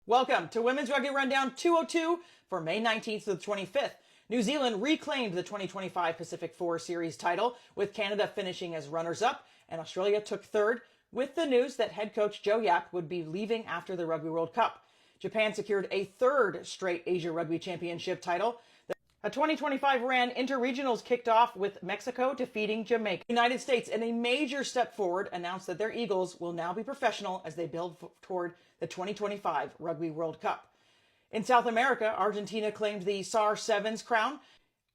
Welcome to Women's Rugby Rundown 202 for May 19th to the 25th. New Zealand reclaimed the 2025 Pacific Four Series title, with Canada finishing as runners-up, and Australia took third, with the news that head coach Jo Yapp would be leaving after the Rugby World Cup. Japan secured a third straight Asia Rugby Championship title. A 2025 RAN Interregionals kicked off with Mexico defeating Jamaica. The United States, in a major step forward, announced that their Eagles will now be professional as they build toward the 2025 Rugby World Cup. In South America, Argentina claimed the SAR Sevens crown.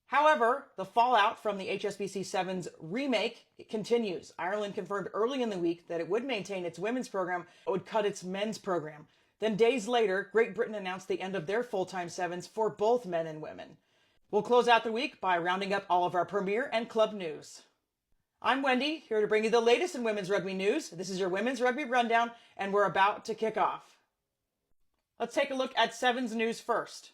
However, the fallout from the HSBC Sevens remake continues. Ireland confirmed early in the week that it would maintain its women's program, but would cut its men's program. Then days later, Great Britain announced the end of their full-time sevens for both men and women. We'll close out the week by rounding up all of our premier and club news. I'm Wendy, here to bring you the latest in women's rugby news. This is your Women's Rugby Rundown, and we're about to kick off. Let's take a look at Sevens news first.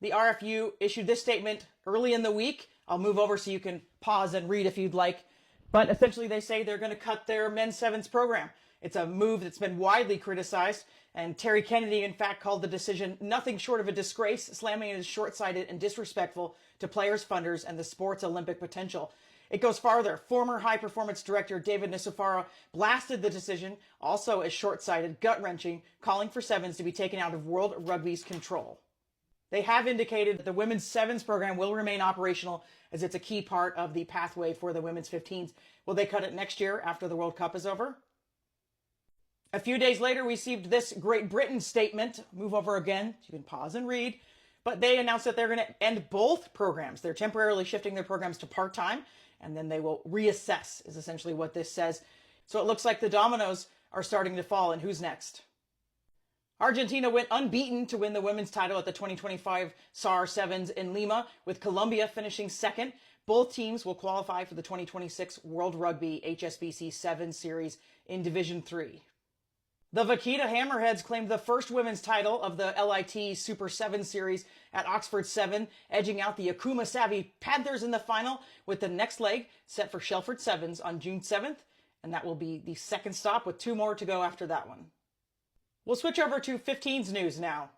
The RFU issued this statement early in the week. I'll move over so you can pause and read if you'd like. But essentially they say they're going to cut their men's sevens program. It's a move that's been widely criticized, and Terry Kennedy, in fact, called the decision nothing short of a disgrace, slamming it as short-sighted and disrespectful to players, funders, and the sport's Olympic potential. It goes farther. Former high-performance director David Nisufara blasted the decision also as short-sighted, gut-wrenching, calling for sevens to be taken out of World Rugby's control. They have indicated that the women's sevens program will remain operational as it's a key part of the pathway for the women's 15s. Will they cut it next year after the World Cup is over? A few days later, we received this Great Britain statement. Move over again. You can pause and read. But they announced that they're going to end both programs. They're temporarily shifting their programs to part-time, and then they will reassess, is essentially what this says. So it looks like the dominoes are starting to fall, and who's next? Argentina went unbeaten to win the women's title at the 2025 SAR Sevens in Lima, with Colombia finishing second. Both teams will qualify for the 2026 World Rugby HSBC Sevens Series in Division 3. The Vaquita Hammerheads claimed the first women's title of the LIT Super 7 Series at Oxford 7, edging out the Akuma Savvy Panthers in the final, with the next leg set for Shelford Sevens on June 7th, and that will be the second stop with two more to go after that one. We'll switch over to 15s news now.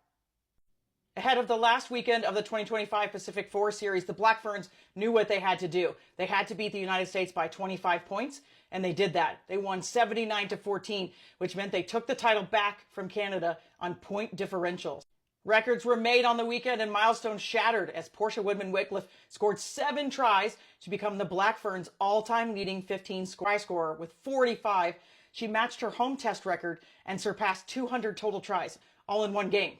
Ahead of the last weekend of the 2025 Pacific Four Series, the Black Ferns knew what they had to do. They had to beat the United States by 25 points, and they did that. They won 79-14, which meant they took the title back from Canada on point differentials. Records were made on the weekend and milestones shattered as Portia Woodman-Wickliffe scored 7 tries to become the Black Ferns' all-time leading 15 try scorer with 45. She matched her home test record and surpassed 200 total tries, all in one game.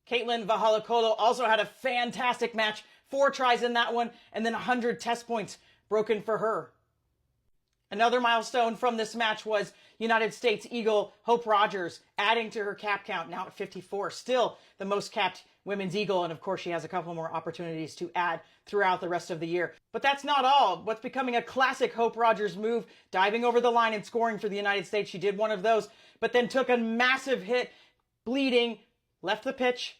Caitlin Vahalakolo also had a fantastic match, 4 tries in that one, and then 100 test points broken for her. Another milestone from this match was United States Eagle Hope Rogers adding to her cap count, now at 54. Still the most capped women's Eagle, and of course she has a couple more opportunities to add throughout the rest of the year. But that's not all. What's becoming a classic Hope Rogers move, diving over the line and scoring for the United States. She did one of those, but then took a massive hit, bleeding, left the pitch,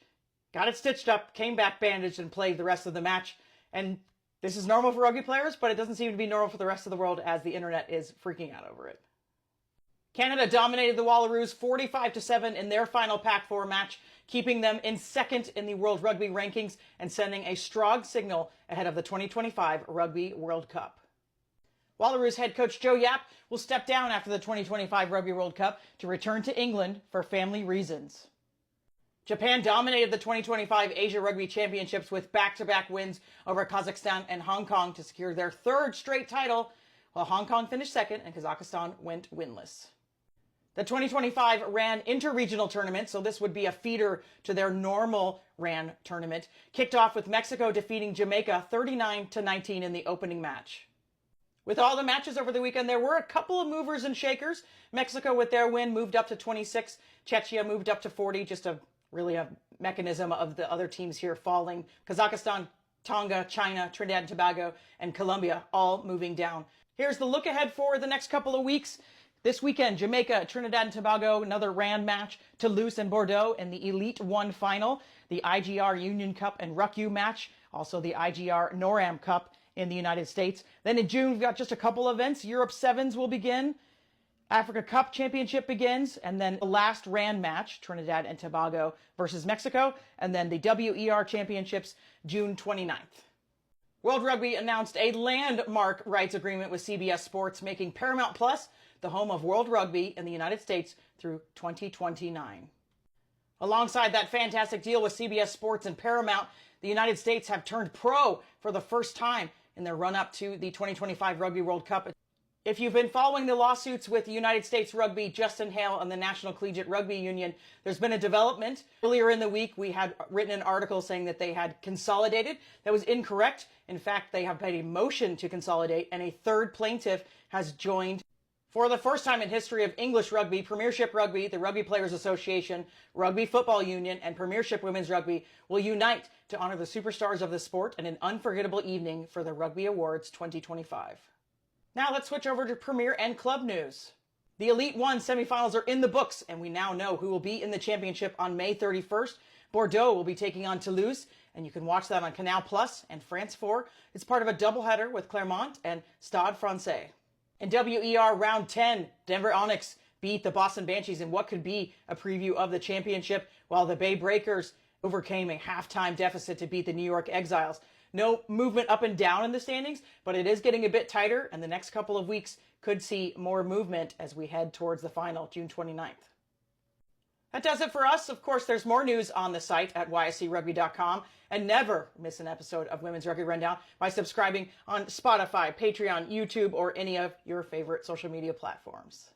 got it stitched up, came back bandaged, and played the rest of the match. And this is normal for rugby players, but it doesn't seem to be normal for the rest of the world as the internet is freaking out over it. Canada dominated the Wallaroos 45-7 in their final Pac-4 match, keeping them in second in the World Rugby rankings and sending a strong signal ahead of the 2025 Rugby World Cup. Wallaroos head coach Jo Yapp will step down after the 2025 Rugby World Cup to return to England for family reasons. Japan dominated the 2025 Asia Rugby Championships with back-to-back wins over Kazakhstan and Hong Kong to secure their third straight title, while Hong Kong finished second and Kazakhstan went winless. The 2025 RAN Interregional Tournament, so this would be a feeder to their normal RAN tournament, kicked off with Mexico defeating Jamaica 39-19 in the opening match. With all the matches over the weekend, there were a couple of movers and shakers. Mexico, with their win, moved up to 26. Czechia moved up to 40, just really a mechanism of the other teams here falling. Kazakhstan, Tonga, China, Trinidad and Tobago, and Colombia all moving down. Here's the look ahead for the next couple of weeks. This weekend, Jamaica, Trinidad and Tobago, another RAN match. Toulouse and Bordeaux in the Elite 1 final. The IGR Union Cup and RUCU match. Also the IGR NORAM Cup in the United States. Then in June, we've got just a couple events. Europe Sevens will begin. Africa Cup Championship begins, and then the last RAN match, Trinidad and Tobago versus Mexico, and then the WER Championships, June 29th. World Rugby announced a landmark rights agreement with CBS Sports, making Paramount Plus the home of World Rugby in the United States through 2029. Alongside that fantastic deal with CBS Sports and Paramount, the United States have turned pro for the first time in their run-up to the 2025 Rugby World Cup. If you've been following the lawsuits with United States Rugby, Justin Hale, and the National Collegiate Rugby Union, there's been a development. Earlier in the week, we had written an article saying that they had consolidated. That was incorrect. In fact, they have made a motion to consolidate, and a third plaintiff has joined. For the first time in history of English rugby, Premiership Rugby, the Rugby Players Association, Rugby Football Union, and Premiership Women's Rugby will unite to honor the superstars of the sport in an unforgettable evening for the Rugby Awards 2025. Now let's switch over to Premier and Club news. The Elite One semifinals are in the books, and we now know who will be in the championship on May 31st. Bordeaux will be taking on Toulouse, and you can watch that on Canal Plus, and France 4 is part of a doubleheader with Clermont and Stade Francais. In WER Round 10, Denver Onyx beat the Boston Banshees in what could be a preview of the championship, while the Bay Breakers overcame a halftime deficit to beat the New York Exiles. No movement up and down in the standings, but it is getting a bit tighter, and the next couple of weeks could see more movement as we head towards the final, June 29th. That does it for us. Of course, there's more news on the site at yscrugby.com, and never miss an episode of Women's Rugby Rundown by subscribing on Spotify, Patreon, YouTube, or any of your favorite social media platforms.